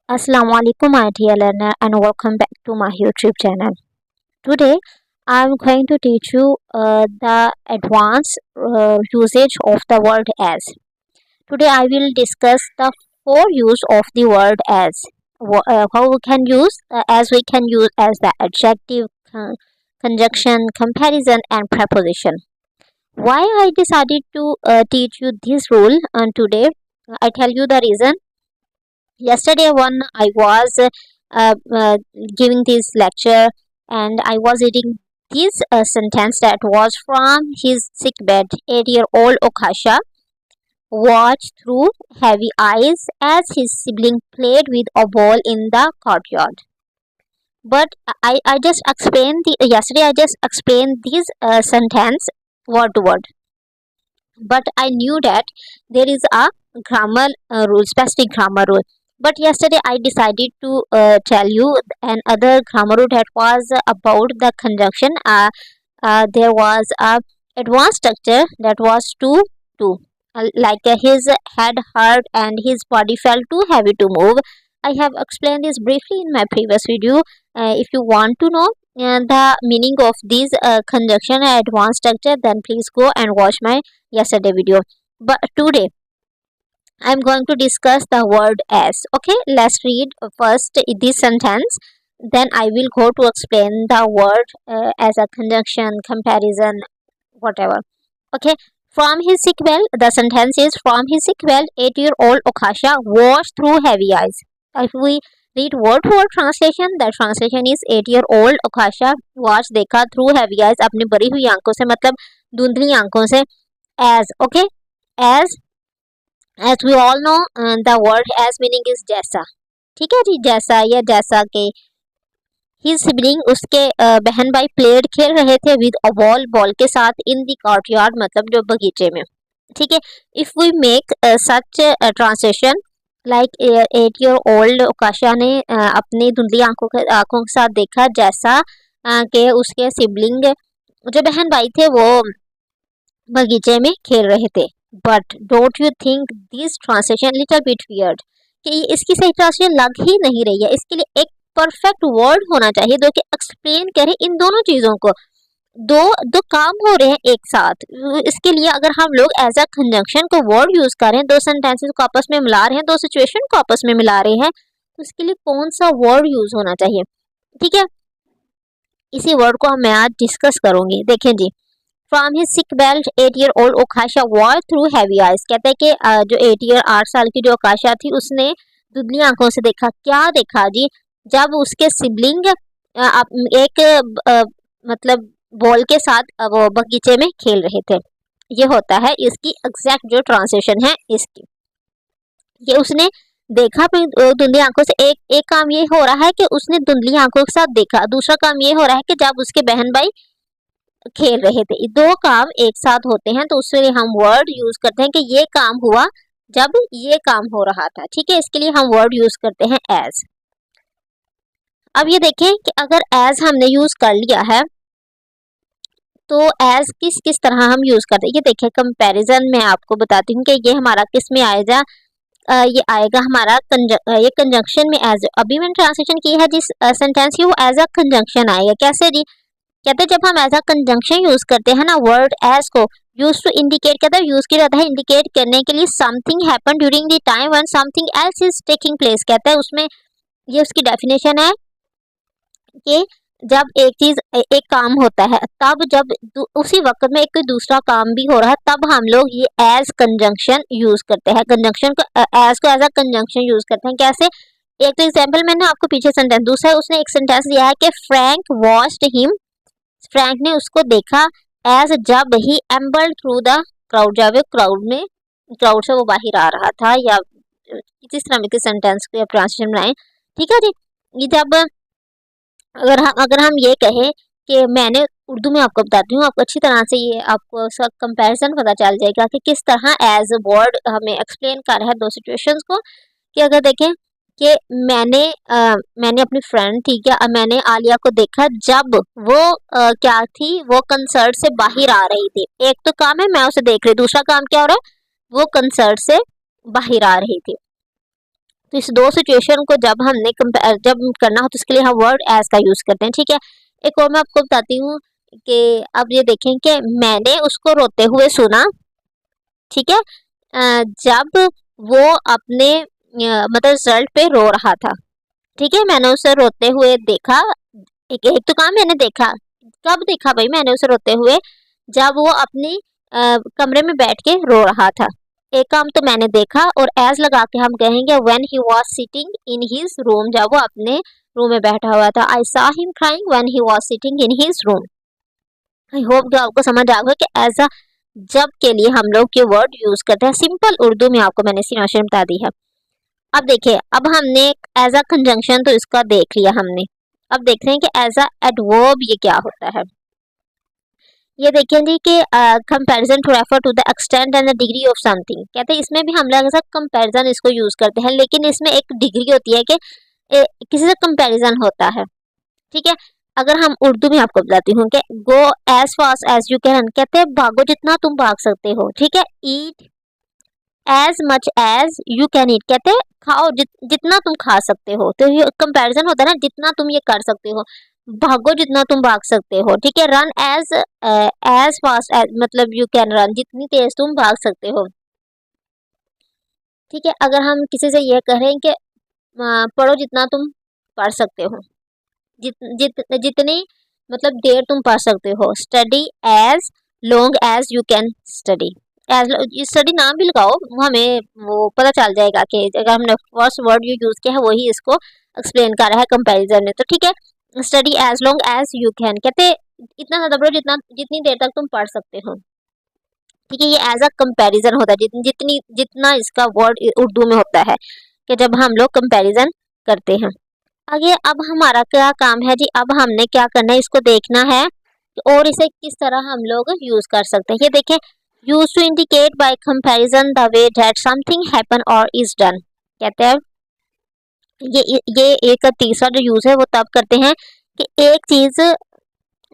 Assalamualaikum my dear learner and welcome back to my YouTube channel. Today I'm going to teach you the advanced usage of the word as. Today I will discuss the four use of the word as. How we can use as we can use as the adjective, conjunction, comparison and preposition. Why I decided to teach you this rule today? I tell you the reason. Yesterday when I was giving this lecture and I was reading this sentence that was from his sick bed. 8-year-old Okasha watched through heavy eyes as his sibling played with a ball in the courtyard. But I just explained yesterday I just explained this sentence word to word. But I knew that there is a grammar rule, specific grammar rule. But yesterday I decided to tell you another grammar rule that was about the conjunction. There was a advanced structure that was to. Like his head hurt and his body felt too heavy to move. I have explained this briefly in my previous video. If you want to know the meaning of this conjunction and advanced structure, then please go and watch my yesterday video. But today I'm going to discuss the word as. Okay, let's read first this sentence, then I will go to explain the word as a conjunction, comparison, whatever. Okay, from his sick well, the sentence is from his sick well, 8-year-old Okasha washed through heavy eyes. If we read word for word translation, the translation is 8-year-old Okasha watched देखा through heavy eyes, अपनी बड़ी हुई आंखों से, मतलब धुंधली आंखों से. As. Okay, as we all know, the word as meaning is जैसा. ठीक है जी, जैसा या जैसा के. His sibling, उसके बहन भाई प्लेड खेल रहे थे विद अ बॉल के साथ इन द कोर्टयार्ड, मतलब जो बगीचे में. ठीक है, if we make such translation like 8-year-old Okasha ने अपनी धुंधली आंखों के साथ देखा जैसा कि उसके सिबलिंग जो बहन भाई थे वो बगीचे में खेल रहे थे. But don't you think this translation little bit weird, कि इसकी सही ट्रांसलेशन लग ही नहीं रही है. इसके लिए एक परफेक्ट वर्ड होना चाहिए जो कि एक्सप्लेन करे इन दोनों चीज़ों को. दो दो काम हो रहे हैं एक साथ. इसके लिए अगर हम लोग एज अ कंजंक्शन को वर्ड यूज करें, दो सेंटेंसेस को आपस में मिला रहे हैं, दो सिचुएशन को आपस में मिला रहे हैं, तो इसके लिए कौन सा वर्ड यूज होना चाहिए. ठीक है, इसी वर्ड को मैं आज डिस्कस करूंगी. देखें जी, from his sick belt 8-year-old Okasha war through heavy eyes. कहते हैं कि जो 8 साल की जो ओकाशा थी उसने दुबली आंखों से देखा. क्या देखा जी? जब उसके सिबलिंग एक मतलब बॉल के साथ वो बगीचे में खेल रहे थे. ये होता है इसकी एग्जैक्ट जो ट्रांसलेशन है इसकी. ये उसने देखा धुंधली आंखों से. एक काम ये हो रहा है कि उसने धुंधली आंखों के साथ देखा. दूसरा काम ये हो रहा है कि जब उसके बहन भाई खेल रहे थे. दो काम एक साथ होते हैं तो उसके लिए हम वर्ड यूज करते हैं कि ये काम हुआ जब ये काम हो रहा था. ठीक है, इसके लिए हम वर्ड यूज करते हैं एज. अब ये देखें कि अगर एज हमने यूज कर लिया है तो एज किस किस तरह हम यूज करते हैं. ये देखिए, कंपैरिजन में आपको बताती हूँ कि ये हमारा किस में आएगा. ये आएगा हमारा ये कंजंक्शन में. एज अभी मैंने ट्रांसलेशन की है जिस सेंटेंस की, वो एज अ कंजंक्शन आएगा. कैसे जी? कहते हैं जब हम एज अ कंजंक्शन यूज करते हैं ना वर्ड एज को, यूज टू इंडिकेट, कहते हैं यूज किया जाता है इंडिकेट करने के लिए something happen during the time when something else is taking place. कहते हैं उसमें ये उसकी डेफिनेशन है कि जब एक चीज एक काम होता है, तब जब उसी वक्त में एक कोई दूसरा काम भी हो रहा है, तब हम लोग ये एज कंजंक्शन यूज करते हैं. कंजंक्शन को एज अ कंजंक्शन यूज करते हैं. कैसे? एक तो एग्जांपल मैंने आपको पीछे सेंटेंस, दूसरा उसने एक सेंटेंस दिया है कि फ्रैंक वॉच्ड हिम, फ्रैंक ने उसको देखा एज जब ही एम्बल्ड थ्रू द क्राउड, जब क्राउड से वो बाहर आ रहा था, या किस तरह के सेंटेंस को ट्रांसलेशन बनाए. ठीक है जी, ये जब अगर हम ये कहें कि मैंने उर्दू में आपको बताती हूँ, आपको अच्छी तरह से ये आपको सब कंपैरिजन पता चल जाएगा कि किस तरह एज अ वर्ड हमें एक्सप्लेन कर रहा है दो सिचुएशंस को. कि अगर देखें कि मैंने अपनी फ्रेंड थी क्या, मैंने आलिया को देखा जब वो क्या थी, वो कंसर्ट से बाहर आ रही थी. एक तो काम है मैं उसे देख रही, दूसरा काम क्या हो रहा है, वो कंसर्ट से बाहर आ रही थी. तो इस दो सिचुएशन को जब हमने जब करना हो तो इसके लिए हम वर्ड एज का यूज करते हैं, ठीक है। एक और मैं आपको बताती हूँ कि अब ये देखें कि मैंने उसको रोते हुए सुना, ठीक है, जब वो अपने मतलब रिजल्ट पे रो रहा था, ठीक है। मैंने उसे रोते हुए देखा, एक तो काम मैंने देखा, कब देखा भाई मैंने उसे रोते हुए, जब वो अपनी कमरे में बैठ के रो रहा था। एक काम तो मैंने देखा, और एज लगा के हम कहेंगे when he was sitting in his room, जब वो अपने रूम में बैठा हुआ था। I saw him crying when he was sitting in his room. I hope कि आपको समझ आ गया कि एज अ जब के लिए हम लोग ये वर्ड यूज करते हैं। सिंपल उर्दू में आपको मैंने इसकी नोशन बता दी है। अब देखिए, अब हमने एज अ कंजंक्शन तो इसका देख लिया हमने, अब देख रहे हैं कि एज अ एडवर्ब ये क्या होता है। ये देखें जी कि comparison to refer to the extent and the degree of something, कहते हैं इसमें भी हम लोग ऐसा कंपैरिजन इसको यूज करते हैं, लेकिन इसमें एक डिग्री होती है कि किसी से कंपैरिजन होता है, ठीक है। अगर हम उर्दू में आपको बताती हूँ कि go as fast as you can, कहते हैं भागो जितना तुम भाग सकते हो, ठीक है। Eat as much as you can eat, कहते हैं खाओ जितना तुम खा सकते हो। तो ये कंपैरिजन होता है ना, जितना तुम ये कर सकते हो, भागो जितना तुम भाग सकते हो, ठीक है। रन एज फास्ट एज, मतलब यू कैन रन, जितनी तेज तुम भाग सकते हो, ठीक है। अगर हम किसी से ये कहें कि पढ़ो जितना तुम पढ़ सकते हो, जितनी मतलब देर तुम पढ़ सकते हो। Study as long as you can study, as study नाम भी लगाओ, हमें वो पता चल जाएगा कि अगर हमने फर्स्ट वर्ड यू यूज किया है वही इसको एक्सप्लेन कर रहा है कंपैरिजन में, तो ठीक है। Study as long as you can, कहते इतना ज़्यादा पढ़ो जितनी देर तक तुम पढ़ सकते हो, ठीक है। ये एज अ कंपैरिजन होता है, जितना इसका वर्ड उर्दू में होता है कि जब हम लोग कंपैरिजन करते हैं। आगे अब हमारा क्या काम है जी, अब हमने क्या करना है, इसको देखना है और इसे किस तरह हम लोग यूज कर सकते हैं। ये देखें, use to indicate by comparison the way that something happen और इज डन, कहते हैं ये एक तीसरा जो यूज है वो तब करते हैं कि एक चीज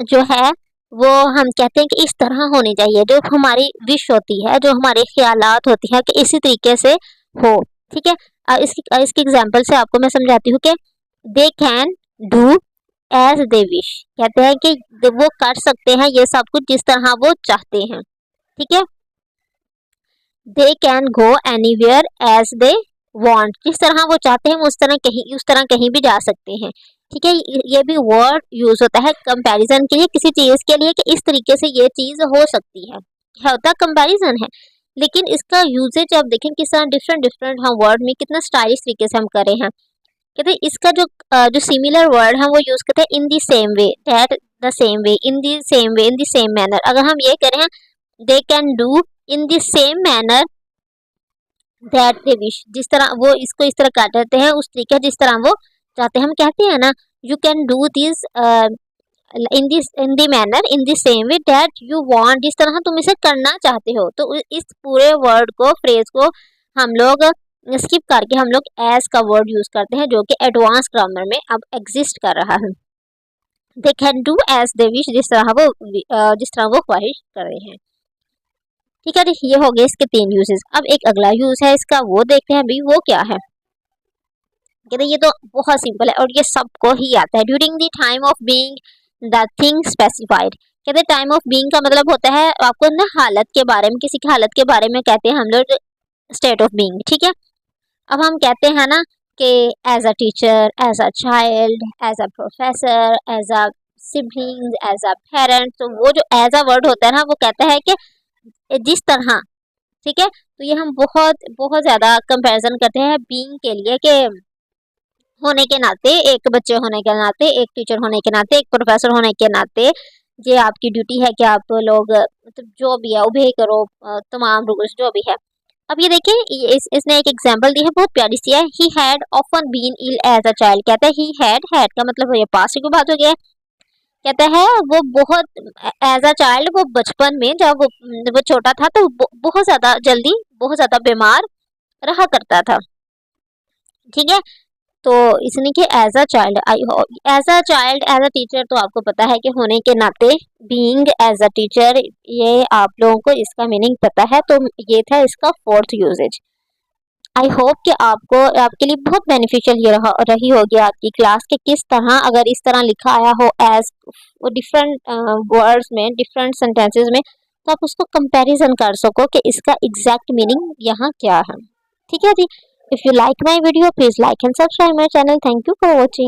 जो है वो हम कहते हैं कि इस तरह होनी चाहिए, जो हमारी विश होती है, जो हमारे ख्यालात होती है कि इसी तरीके से हो, ठीक है। इसकी एग्जांपल से आपको मैं समझाती हूँ कि they can do as they wish, कहते हैं कि वो कर सकते हैं ये सब कुछ जिस तरह वो चाहते हैं, ठीक है। They can go anywhere as they want, जिस तरह वो चाहते हैं उस तरह कहीं भी जा सकते हैं, ठीक है। ये भी वर्ड यूज होता है कंपैरिजन के लिए, किसी चीज के लिए कि इस तरीके से ये चीज हो सकती है, क्या होता है कंपैरिजन है। लेकिन इसका यूजेज आप देखें किस तरह डिफरेंट डिफरेंट हम वर्ड में कितना स्टाइलिश तरीके से हम करे हैं। कहते हैं इसका जो सिमिलर वर्ड है वो यूज करते हैं in the same way, that the same way, in the same way, in the same manner. अगर हम ये करें they can do in the same manner that they wish, जिस तरह वो इसको इस तरह काटते हैं उस तरीके जिस तरह वो चाहते हैं, हम कहते हैं ना you can do this in the manner in the same way that you want, जिस तरह तुम इसे करना चाहते हो। तो इस पूरे वर्ड को फ्रेज को हम लोग स्किप करके हम लोग एज का वर्ड यूज करते हैं, जो कि एडवांस ग्रामर में अब एग्जिस्ट कर रहा है। They can do as they wish, जिस तरह वो ख्वाहिश कर रहे हैं, ठीक है। ये हो गए इसके 3 यूजेस। अब एक अगला यूज है इसका, वो देखते हैं भाई वो क्या है। कहते ये तो बहुत सिंपल है और ये सबको ही आता है। During the time of being the thing specified, कहते टाइम ऑफ बीइंग का मतलब होता है आपको ना हालत के बारे में, किसी की हालत के बारे में कहते हैं हम लोग स्टेट ऑफ बीइंग, ठीक है। अब हम कहते हैं ना कि as a teacher, as a child, as a professor, as a sibling, as a parent, तो वो जो एज अ वर्ड होता है ना वो कहता है कि जिस तरह, ठीक है। तो ये हम बहुत बहुत ज़्यादा कंपैरिजन करते हैं बीइंग के लिए कि होने के नाते, एक बच्चे होने के नाते, एक टीचर होने के नाते, एक प्रोफेसर होने के नाते ये आपकी ड्यूटी है कि आप लोग मतलब जो भी है ओबे करो तमाम रूल्स जो भी है। अब ये देखिए इसने एक एग्जांपल दी है बहुत प्यारी सी है। He had often been ill as a child, कहता है ही हैड का मतलब ये पास्ट की बात हो गया है। कहता है वो बहुत एज अ चाइल्ड, वो बचपन में जब वो छोटा था तो बहुत ज्यादा जल्दी बहुत ज्यादा बीमार रहा करता था, ठीक है। तो इसने कि as a child, as a child as a teacher, तो आपको पता है कि होने के नाते बीइंग एज अ टीचर, ये आप लोगों को इसका मीनिंग पता है। तो ये था इसका 4th यूजेज। आई होप कि आपको आपके लिए बहुत बेनिफिशियल ये रही होगी आपकी क्लास के किस तरह अगर इस तरह लिखा आया हो एज डिफरेंट वर्ड्स में डिफरेंट सेंटेंसेस में तो आप उसको कंपैरिजन कर सको कि इसका एग्जैक्ट मीनिंग यहाँ क्या है। ठीक है जी। If you like my video please like and subscribe my channel. Thank you for watching.